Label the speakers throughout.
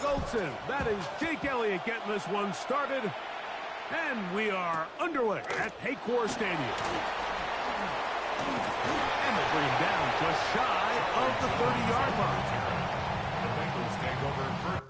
Speaker 1: results in. That is Jake Elliott getting this one started. And we are underway at Paycor Stadium. And they bring him down just shy of the 30-yard line.
Speaker 2: The Bengals take over first.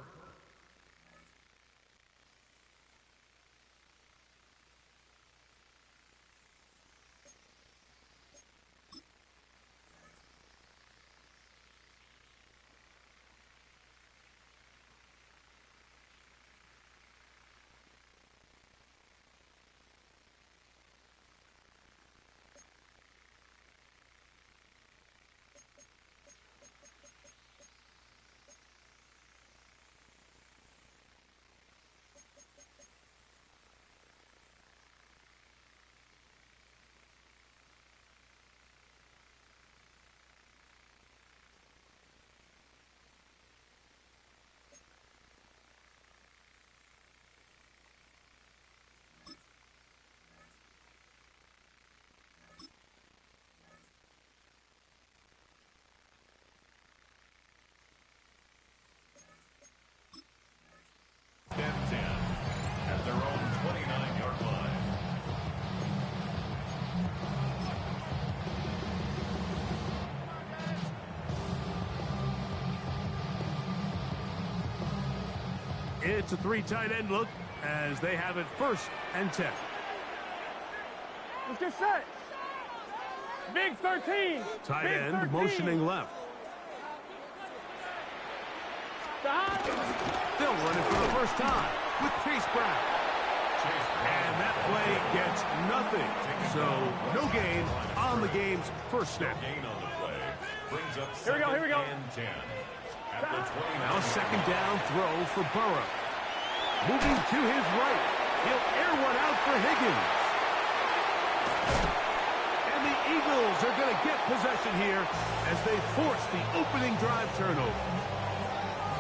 Speaker 2: At their own 29-yard line.
Speaker 1: It's a three tight end look as they have it 1st and 10.
Speaker 3: Let's get set. Big 13.
Speaker 1: Tight
Speaker 3: Big
Speaker 1: end
Speaker 3: 13.
Speaker 1: motioning left. They'll run it for the first time with Chase Brown. And that play gets nothing. So no gain on the game's first snap.
Speaker 2: Gain on the play. Brings up
Speaker 3: Here we go.
Speaker 2: And 10. At the 29.
Speaker 1: Now second down throw for Burrow. Moving to his right. He'll air one out for Higgins. And the Eagles are going to get possession here as they force the opening drive turnover.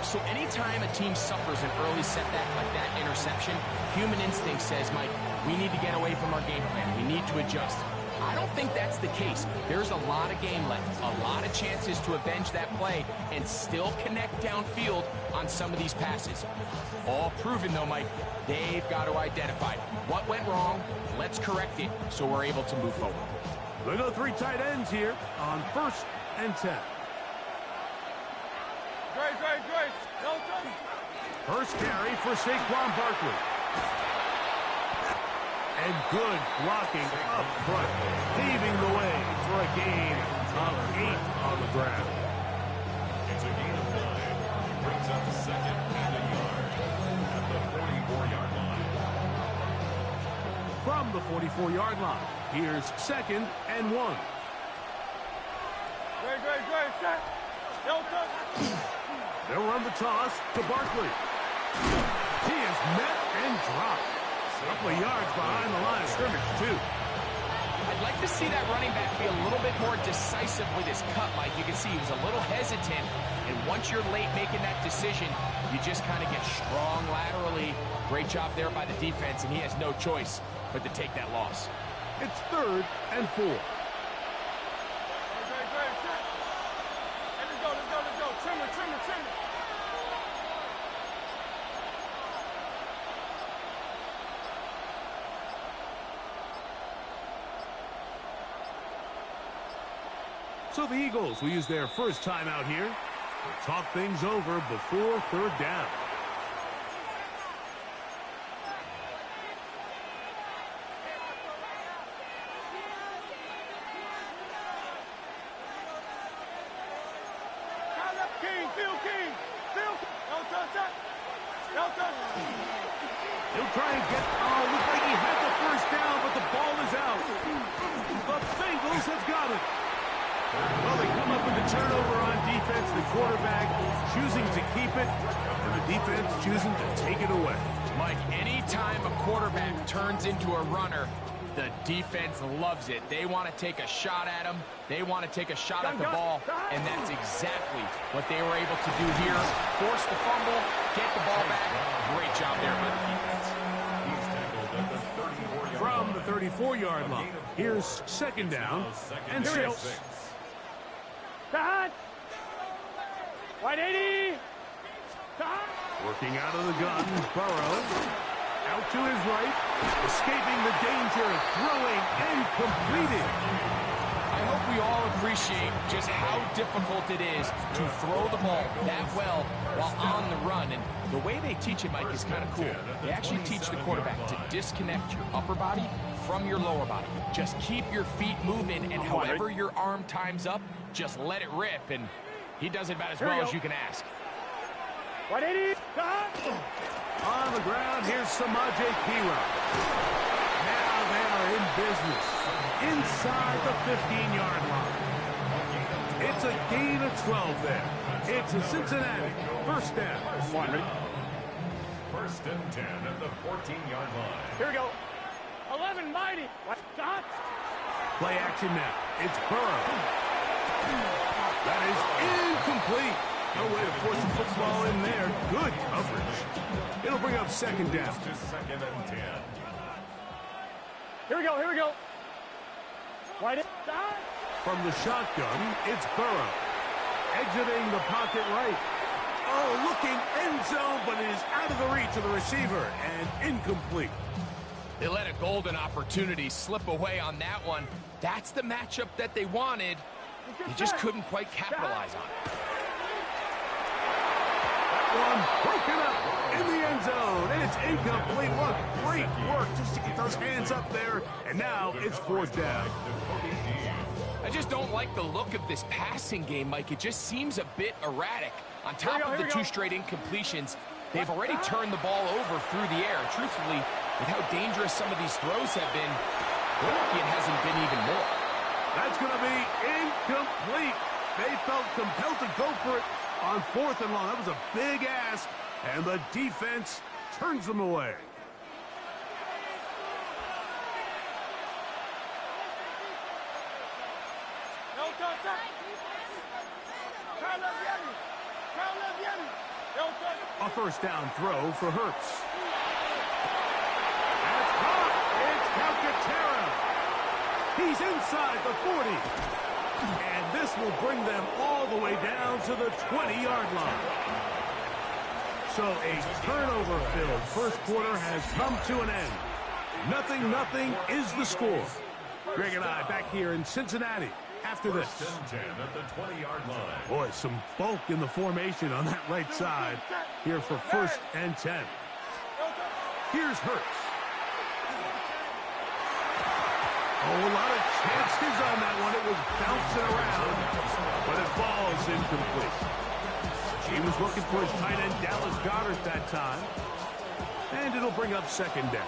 Speaker 4: So anytime a team suffers an early setback like that interception, human instinct says, Mike, we need to get away from our game plan. We need to adjust. I don't think that's the case. There's a lot of game left, a lot of chances to avenge that play and still connect downfield on some of these passes. All proven, though, Mike, they've got to identify what went wrong, let's correct it so we're able to move forward.
Speaker 1: They go three tight ends here on 1st and 10.
Speaker 3: Great.
Speaker 1: First carry for Saquon Barkley. And good blocking up front, paving the way for a gain of 8 on the ground.
Speaker 2: It's a gain of 5. Brings up the second and a yard at the 44-yard line.
Speaker 1: From the 44-yard line, here's 2nd and 1.
Speaker 3: Great. Set.
Speaker 1: They'll run the toss to Barkley. He is met and dropped. A couple of yards behind the line of scrimmage, too.
Speaker 4: I'd like to see that running back be a little bit more decisive with his cut, Mike. You can see he was a little hesitant, and once you're late making that decision, you just kind of get strong laterally. Great job there by the defense, and he has no choice but to take that loss.
Speaker 1: It's 3rd and 4.
Speaker 3: Great. Set. Hey, let's go. Trimmer.
Speaker 1: So the Eagles will use their first timeout here to talk things over before 3rd down.
Speaker 3: King.
Speaker 1: He'll try and get, looks like he had the first down, but the ball is out. The Bengals have got it. Well, they come up with the turnover on defense. The quarterback choosing to keep it, and the defense choosing to take it away.
Speaker 4: Mike, anytime a quarterback turns into a runner, the defense loves it. They want to take a shot at him. They want to take a shot at the ball, and that's exactly what they were able to do here. Force the fumble, get the ball back. Great job there by the defense.
Speaker 2: He's tackled at the 34-yard
Speaker 1: From
Speaker 2: line.
Speaker 1: the 34-yard line, here's 2nd down and 6.
Speaker 3: Cut. White 80. Cut.
Speaker 1: Working out of the gun, Burrow. Out to his right. Escaping the danger. Throwing and completing.
Speaker 4: I hope we all appreciate just how difficult it is to throw the ball that well while on the run. And the way they teach it, Mike, is kind of cool. They actually teach the quarterback to disconnect your upper body from your lower body. Just keep your feet moving, and however your arm times up, just let it rip. And he does it about as well as you can ask.
Speaker 3: 180.
Speaker 1: On the ground, here's Samaje Perine. Now they are in business. Inside the 15-yard line. It's a gain of 12 there. It's a Cincinnati first down.
Speaker 2: First and 10 at the 14-yard line.
Speaker 3: Here we go. 11 mighty. Stop.
Speaker 1: Play action now. It's Burrow. That is incomplete. No way to force the football in there. Good coverage. It'll bring up second down.
Speaker 2: To second and 10.
Speaker 3: Here we go. Here we go. Right. Stop.
Speaker 1: From the shotgun, it's Burrow. Exiting the pocket right. Oh, looking end zone, but it is out of the reach of the receiver and incomplete.
Speaker 4: They let a golden opportunity slip away on that one. That's the matchup that they wanted. They just couldn't quite capitalize on it.
Speaker 1: One broken up in the end zone. It's incomplete. What great work just to get those hands up there. And now it's fourth down.
Speaker 4: I just don't like the look of this passing game, Mike. It just seems a bit erratic. On top of the two straight incompletions, they've already turned the ball over through the air. Truthfully, with how dangerous some of these throws have been, we're lucky it hasn't been even more.
Speaker 1: That's going to be incomplete. They felt compelled to go for it on fourth and long. That was a big ask, and the defense turns them away.
Speaker 3: No touch.
Speaker 1: A first down throw for Hurts. That's caught. It's Calcaterra. He's inside the 40. And this will bring them all the way down to the 20-yard line. So a turnover-filled first quarter has come to an end. 0-0 is the score. Greg and I back here in Cincinnati after this.
Speaker 2: First and 10 at the 20-yard line.
Speaker 1: Boy, some bulk in the formation on that right side here for first and 10. Here's Hurts. Oh, a lot of chances on that one. It was bouncing around, but it falls incomplete. He was looking for his tight end, Dallas Goedert, that time. And it'll bring up second down.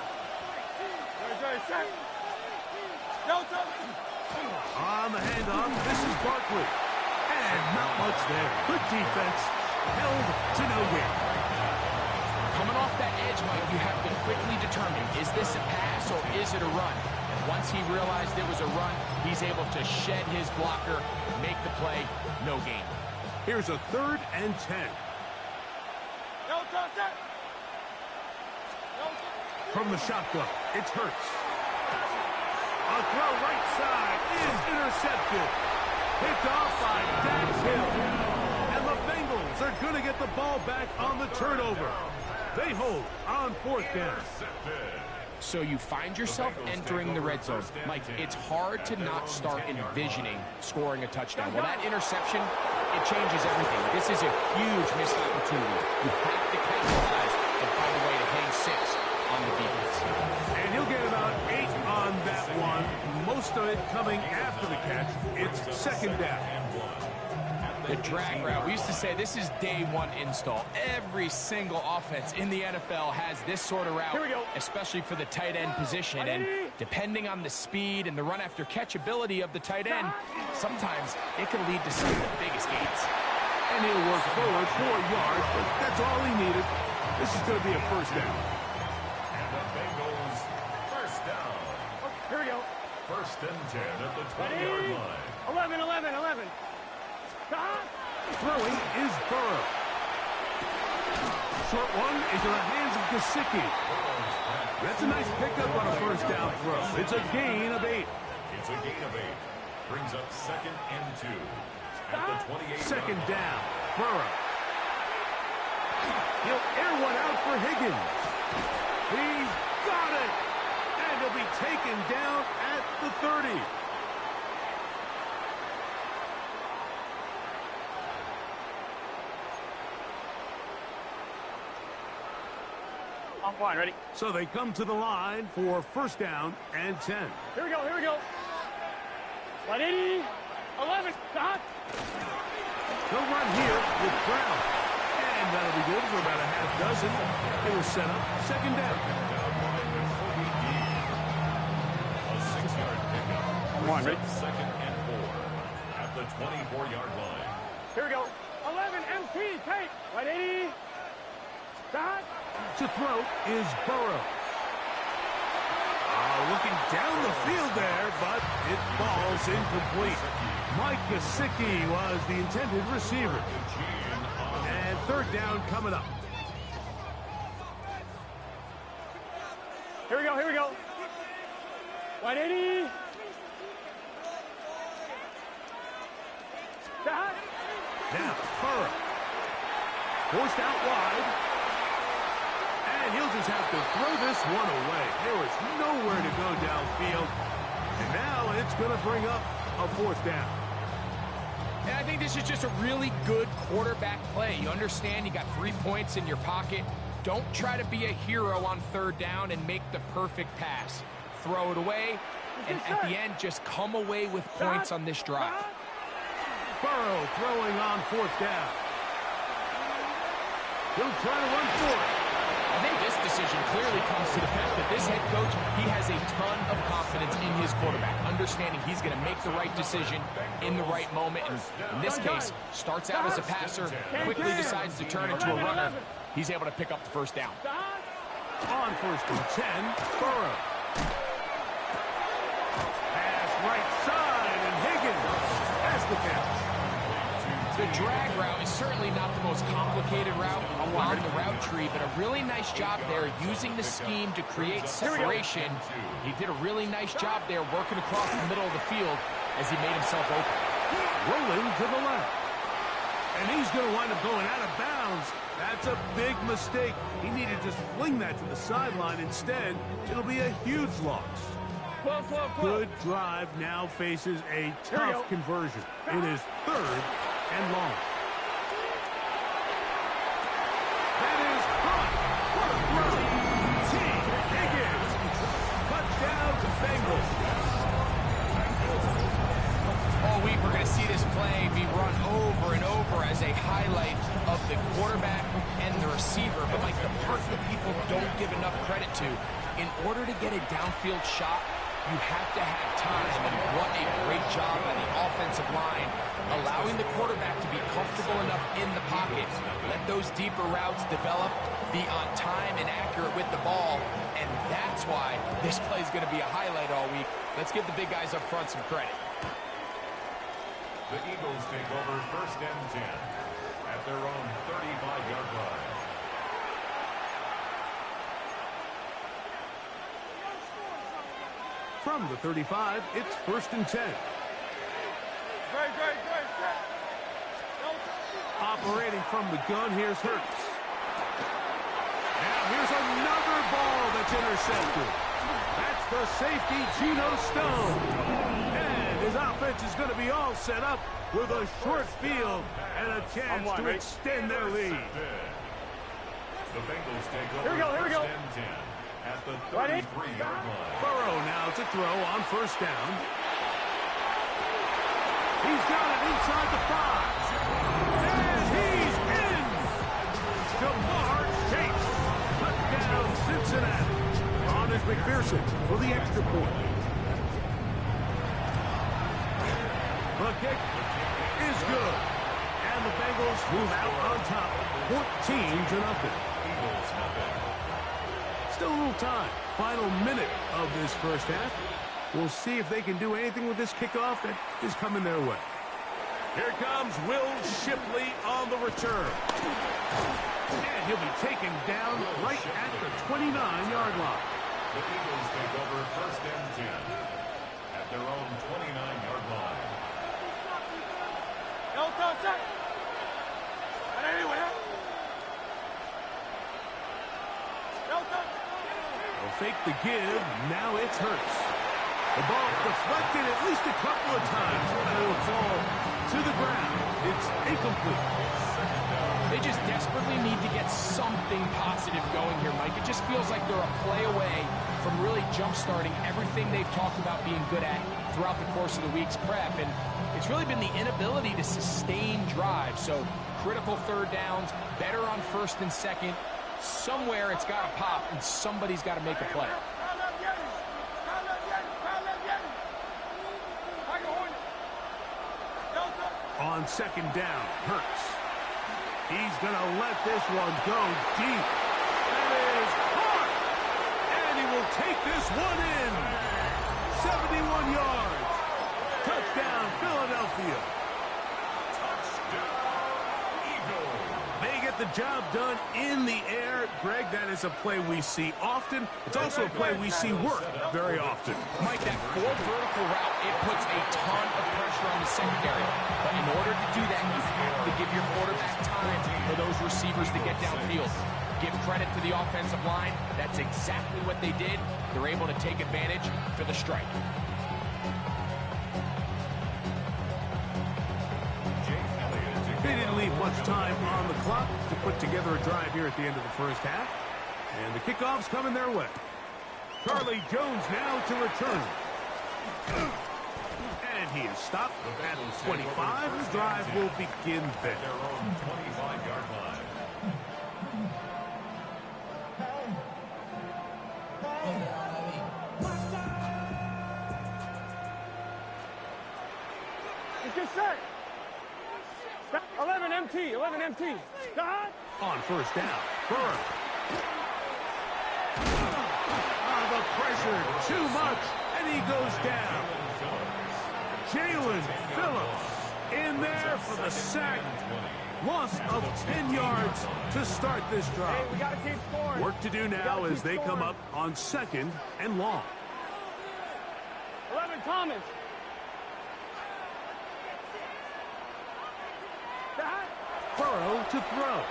Speaker 1: On the handoff, this is Barkley. And not much there. Good defense. Held to no gain.
Speaker 4: Coming off that edge, Mike, you have to quickly determine, is this a pass or is it a run? Once he realized it was a run, he's able to shed his blocker, make the play, no gain.
Speaker 1: Here's a 3rd and 10. From the shotgun, it's Hurts. A throw right side is intercepted. Picked off by Dax Hill. And the Bengals are going to get the ball back on the turnover. They hold on 4th down.
Speaker 4: So you find yourself entering the red zone. Mike, it's hard to not start envisioning scoring a touchdown. Well, that interception, it changes everything. This is a huge missed opportunity. You have to capitalize and find a way to hang 6 on the defense.
Speaker 1: And he'll get about 8 on that one. Most of it coming after the catch. It's second down.
Speaker 4: The drag route. We used to say this is day 1 install. Every single offense in the NFL has this sort of route, especially for the tight end position. And depending on the speed and the run after catch ability of the tight end, sometimes it can lead to some of the biggest gains.
Speaker 1: And he'll work forward 4 yards, but that's all he needed. This is going to be a first down.
Speaker 2: And the Bengals first down.
Speaker 3: Here we go.
Speaker 2: First and 10 at the 20-yard line.
Speaker 3: 11.
Speaker 1: Throwing is Burrow. Short one into the hands of Gesicki. That's a nice pickup on a first down throw. It's a gain of 8.
Speaker 2: It's a gain of 8. Brings up second and 2. At the 28.
Speaker 1: Second down. Burrow. He'll air one out for Higgins. He's got it. And he'll be taken down at the 30.
Speaker 3: On one, ready?
Speaker 1: So they come to the line for first down and 10.
Speaker 3: Here we go, here we go. 180, 11, stop.
Speaker 1: They'll run here with Brown. And that'll be good for about a half dozen. It will set up second down.
Speaker 2: A 6-yard pickup.
Speaker 3: On one, ready?
Speaker 2: Second and 4 at the 24-yard line.
Speaker 3: Here we go. 11, MT, tape. 180, stop.
Speaker 1: To throw is Burrow. Looking down the field there, but it falls incomplete. Mike Gesicki was the intended receiver. And third down coming up.
Speaker 3: Here we go, here we go. 180. Stop.
Speaker 1: Now, Burrow. Forced out wide. And he'll just have to throw this one away. There was nowhere to go downfield. And now it's going to bring up a fourth down.
Speaker 4: And I think this is just a really good quarterback play. You understand you got 3 points in your pocket. Don't try to be a hero on third down and make the perfect pass. Throw it away, and at the end, just come away with points on this drive.
Speaker 1: Burrow throwing on fourth down. He'll try to run for it.
Speaker 4: I think this decision clearly comes to the fact that this head coach, he has a ton of confidence in his quarterback, understanding he's going to make the right decision in the right moment. And in this case, starts out as a passer, quickly decides to turn into a runner. He's able to pick up the first down.
Speaker 1: On first and 10, Burrow. Pass right side, and Higgins has the catch.
Speaker 4: The drag route is certainly not the most complicated route on the route tree, but a really nice job there using the scheme to create separation. He did a really nice job there working across the middle of the field as he made himself open.
Speaker 1: Rolling to the left. And he's going to wind up going out of bounds. That's a big mistake. He needed to just fling that to the sideline. Instead, it'll be a huge loss. Good drive now faces a tough conversion. It is third and long. That is caught. What a throw. T. Higgins. Touchdown to Bengals.
Speaker 4: All week we're going to see this play be run over and over as a highlight of the quarterback and the receiver. But like the part that people don't give enough credit to, in order to get a downfield shot, you have to have time, and what a great job by the offensive line, allowing the quarterback to be comfortable enough in the pocket, let those deeper routes develop, be on time and accurate with the ball, and that's why this play is going to be a highlight all week. Let's give the big guys up front some credit.
Speaker 2: The Eagles take over first and 10 at their own 35-yard line.
Speaker 1: From the 35, it's first and 10.
Speaker 3: Great.
Speaker 1: Operating from the gun, here's Hurts. Now here's another ball that's intercepted. That's the safety, Geno Stone. And his offense is going to be all set up with a short field and a chance to extend their lead.
Speaker 2: The Bengals take over first and 10 at the 33-yard line.
Speaker 1: Burrow now to throw on first down. He's got it inside the 5. And he's in! Jamar Chase. Touchdown Cincinnati. On is McPherson for the extra point. The kick is good. And the Bengals move out on top, 14-0. Still a little time. Final minute of this first half. We'll see if they can do anything with this kickoff that is coming their way. Here comes Will Shipley on the return. And he'll be taken down right at the 29-yard line.
Speaker 2: The Eagles take over first and 10 at their own 29-yard line.
Speaker 1: fake the give. Now it's Hurts. The ball deflected at least a couple of times. And it'll fall to the ground. It's incomplete.
Speaker 4: They just desperately need to get something positive going here, Mike. It just feels like they're a play away from really jump-starting everything they've talked about being good at throughout the course of the week's prep. And it's really been the inability to sustain drives. So critical third downs, better on first and second. Somewhere it's got to pop, and somebody's got to make a play.
Speaker 1: On second down, Hurts. He's going to let this one go deep. That is hard. And he will take this one in. 71 yards. Touchdown, Philadelphia. They get the job done in the air. Greg, that is a play we see often. It's also a play we see work very often.
Speaker 4: Mike, that four vertical route, it puts a ton of pressure on the secondary. But in order to do that, you have to give your quarterback time for those receivers to get downfield. Give credit to the offensive line. That's exactly what they did. They're able to take advantage for the strike.
Speaker 1: They didn't leave much time on the clock to put together a drive here at the end of the first half. And the kickoff's coming their way. Charlie Jones now to return. And he is stopped at the 25. The drive will begin there.
Speaker 2: Their own 25-yard line.
Speaker 3: Let's get set. 11 MT, 11 MT. God.
Speaker 1: On first down, Burrow. The pressure, too much, and he goes down. Jalen Phillips in there for the sack. Loss of 10 yards to start this drive.
Speaker 3: Hey, we got to keep scoring.
Speaker 1: Work to do now as they come up on second and long.
Speaker 3: 11 Thomas.
Speaker 1: Burrow to throw.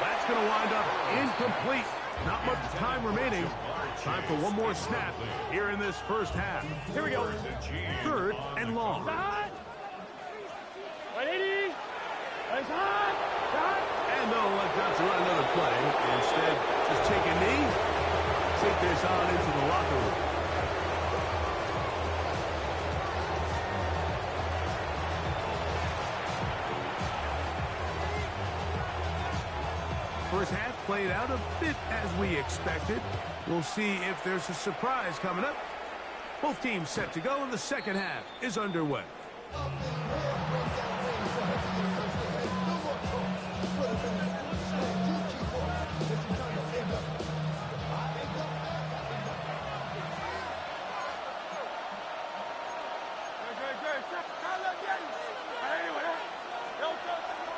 Speaker 1: That's going to wind up incomplete. Not much time remaining. Time for one more snap here in this first half.
Speaker 3: Here we go.
Speaker 1: Third and long.
Speaker 3: 180. Nice hot.
Speaker 1: And they'll let Johnson run another play. Instead, just take a knee. Take this on into the locker room. First half played out a bit as we expected. We'll see if there's a surprise coming up. Both teams set to go, and the second half is underway.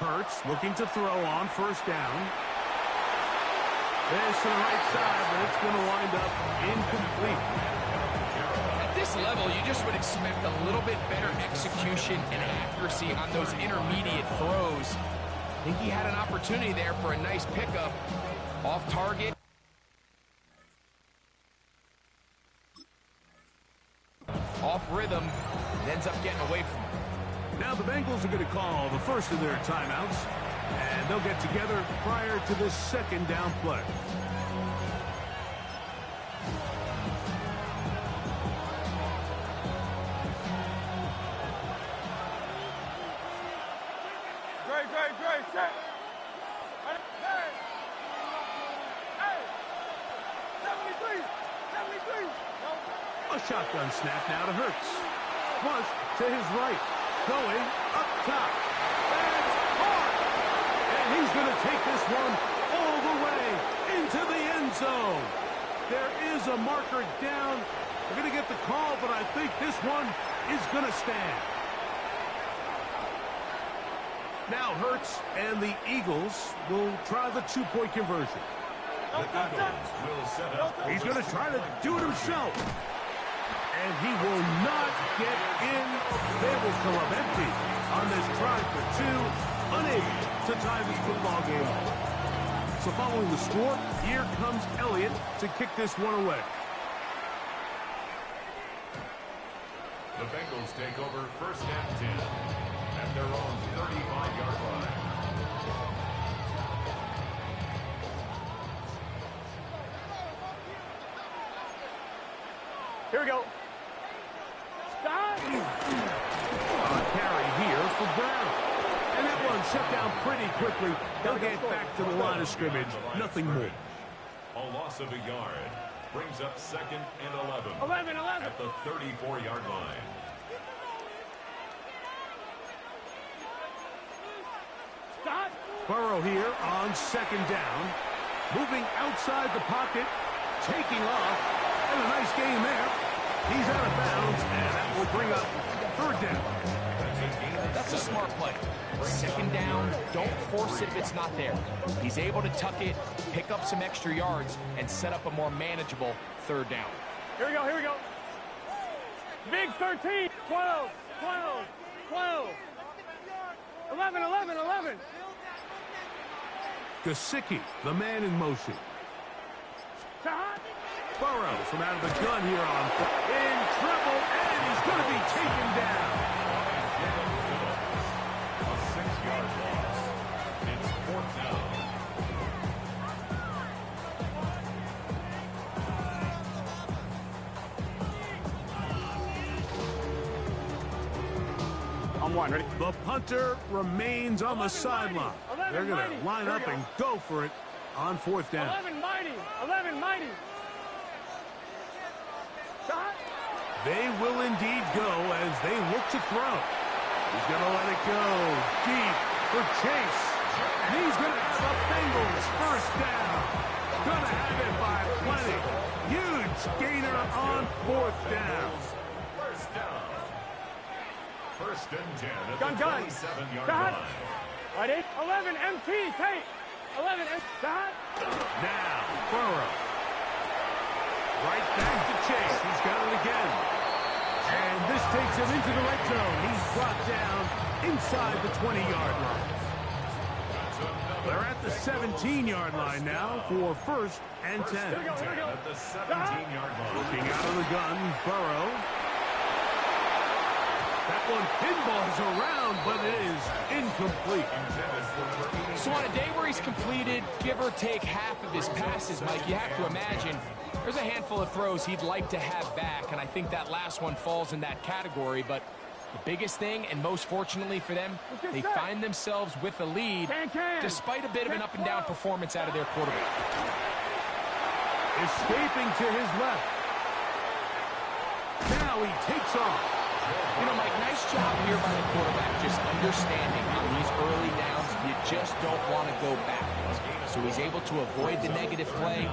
Speaker 1: Hurts looking to throw on first down. This to the right side, but it's going to wind up incomplete.
Speaker 4: At this level, you just would expect a little bit better execution and accuracy on those intermediate throws. I think he had an opportunity there for a nice pickup. Off target. Off rhythm, and ends up getting away from him.
Speaker 1: Now the Bengals are going to call the first of their timeouts, and they'll get together prior to this second down play.
Speaker 3: Great, set. Hey, 73.
Speaker 1: A shotgun snap now to Hurts. Flush to his right. Going up top. That's hard. And he's going to take this one all the way into the end zone. There is a marker down. We're going to get the call, but I think this one is going to stand. Now Hurts and the Eagles will try the two-point conversion. He's going to try to do it himself. And he will not get in. They will come up empty on this try for two. Unable to tie this football game. So following the score, here comes Elliott to kick this one away.
Speaker 2: The Bengals take over first and 10 at their own 35-yard line.
Speaker 3: Here we go. Stop.
Speaker 1: Carry here for Brown. And that one shut down pretty quickly. They'll get back to the line of scrimmage. Nothing more.
Speaker 2: A loss of a yard brings up second and 11.
Speaker 3: 11.
Speaker 2: At the 34-yard line.
Speaker 3: Stop.
Speaker 1: Burrow here on second down. Moving outside the pocket. Taking off. And a nice game there. He's out of bounds, and that will bring up third down.
Speaker 4: That's a smart play. Second down, don't force it if it's not there. He's able to tuck it, pick up some extra yards, and set up a more manageable third down.
Speaker 3: Here we go. Big 13. 12. 11.
Speaker 1: Gesicki, the man in motion.
Speaker 3: Stop.
Speaker 1: Burrow from out of the gun here on in trouble, and he's going to be taken down.
Speaker 2: A 6-yard loss. It's fourth down.
Speaker 3: On one, ready?
Speaker 1: The punter remains on the sideline. They're going to line up and go for it on fourth down.
Speaker 3: 11 mighty. Stop.
Speaker 1: They will indeed go as they look to throw. He's going to let it go deep for Chase. And he's going to have a Bengals first down. Going to have it by plenty. Huge gainer on fourth down.
Speaker 2: First down. First and 10 at
Speaker 3: Gun.
Speaker 2: the 27-yard
Speaker 3: Stop.
Speaker 2: line.
Speaker 3: Ready? 11 MT. Tape. 11 MT. Stop.
Speaker 1: Now, Burrow. Right back to Chase. He's got it again. And this takes him into the red zone. He's brought down inside the 20-yard line. They're at the 17-yard line now for first and 10.
Speaker 3: Here we go.
Speaker 2: At the 17-yard line.
Speaker 1: Looking out of the gun, Burrow. That one pinballs around, but it is incomplete.
Speaker 4: So on a day where he's completed, give or take half of his passes, Mike, you have to imagine there's a handful of throws he'd like to have back, and I think that last one falls in that category. But the biggest thing, and most fortunately for them, they find themselves with a lead despite a bit of an up-and-down performance out of their quarterback.
Speaker 1: Escaping to his left. Now he takes off.
Speaker 4: You know, Mike, nice job here by the quarterback, just understanding on these early downs, you just don't want to go backwards. So he's able to avoid the negative play,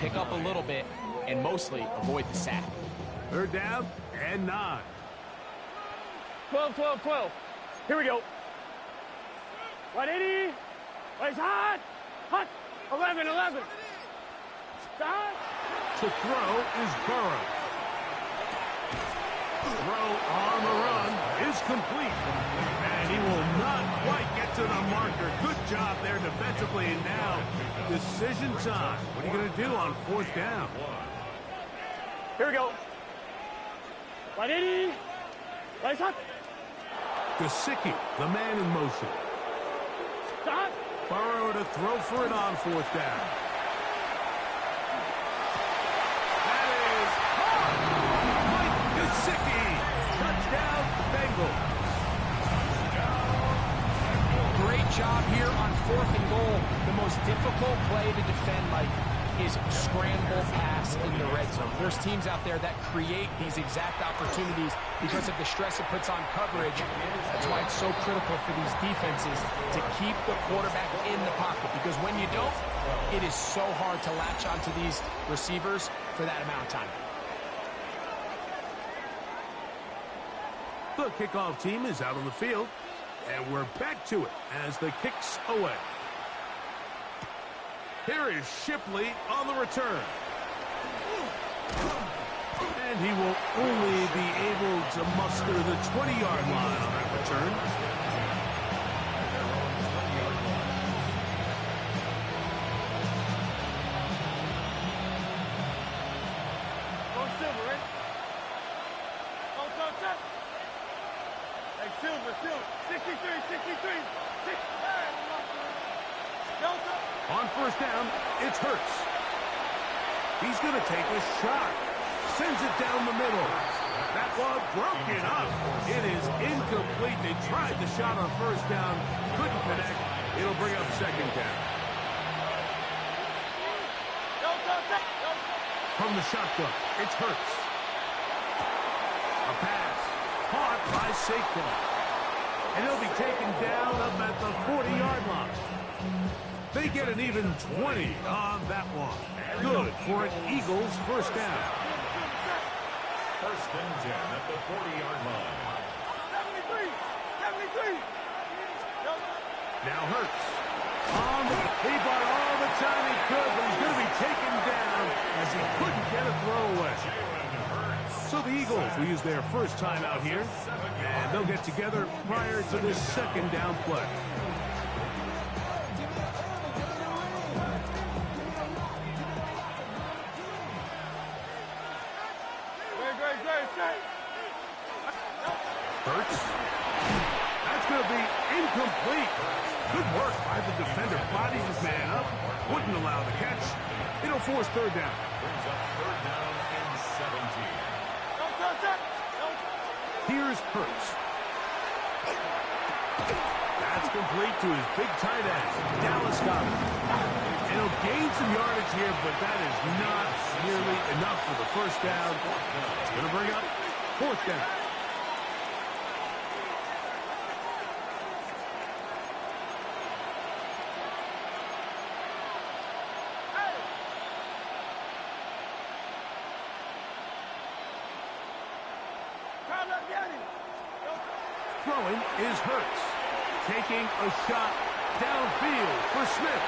Speaker 4: pick up a little bit, and mostly avoid the sack.
Speaker 1: Third down and 9.
Speaker 3: 12. Here we go. 180. It's hot. 11. Stop.
Speaker 1: To throw is Burrow. Throw on the run is complete. And he will not quite get to the marker. Good job there defensively. And now, decision time. What are you going to do on fourth down?
Speaker 3: Here we go. 180. It's hot.
Speaker 1: Gesicki, the man in motion.
Speaker 3: Stop.
Speaker 1: Burrow to throw for it on fourth down. That is Mike Gesicki. Touchdown, Bengals.
Speaker 4: Great job here on 4th and goal. The most difficult play to defend, Mike, is scramble pass in the red zone. There's teams out there that create these exact opportunities because of the stress it puts on coverage. That's why it's so critical for these defenses to keep the quarterback in the pocket, because when you don't, it is so hard to latch onto these receivers for that amount of time.
Speaker 1: The kickoff team is out on the field, and we're back to it as the kick's away. Here is Shipley on the return. And he will only be able to muster the 20-yard line on that return.
Speaker 3: Silver, right? Go, touch. Hey, Silver. 63. Delta.
Speaker 1: On first down, it's Hurts. He's going to take a shot. Sends it down the middle. That ball broken up. It is incomplete. They tried the shot on first down. Couldn't connect. It'll bring up second down. From the shotgun, it's Hurts. A pass. Caught by Saquon. And he'll be taken down up at the 40-yard line. They get an even 20 on that one. Good for an Eagles first down.
Speaker 2: First and 10 at the 40-yard line.
Speaker 3: 73.
Speaker 1: Now Hurts. He bought all the time he could, but he's going to be taken down as he couldn't get a throw away. So the Eagles will use their first time out here, and they'll get together prior to this second down play.
Speaker 3: Great.
Speaker 1: Hurts. That's going to be incomplete. Good work by the defender. Bodies his man up. Wouldn't allow the catch. It'll force third down.
Speaker 2: Brings up third down and 17.
Speaker 1: Here's Hurts. That's complete to his big tight end, Dallas Goedert. And he'll gain some yardage here, but that is not nearly enough for the first down. It's going to bring up fourth down. Throwing is Hurts. Taking a shot downfield for Smith.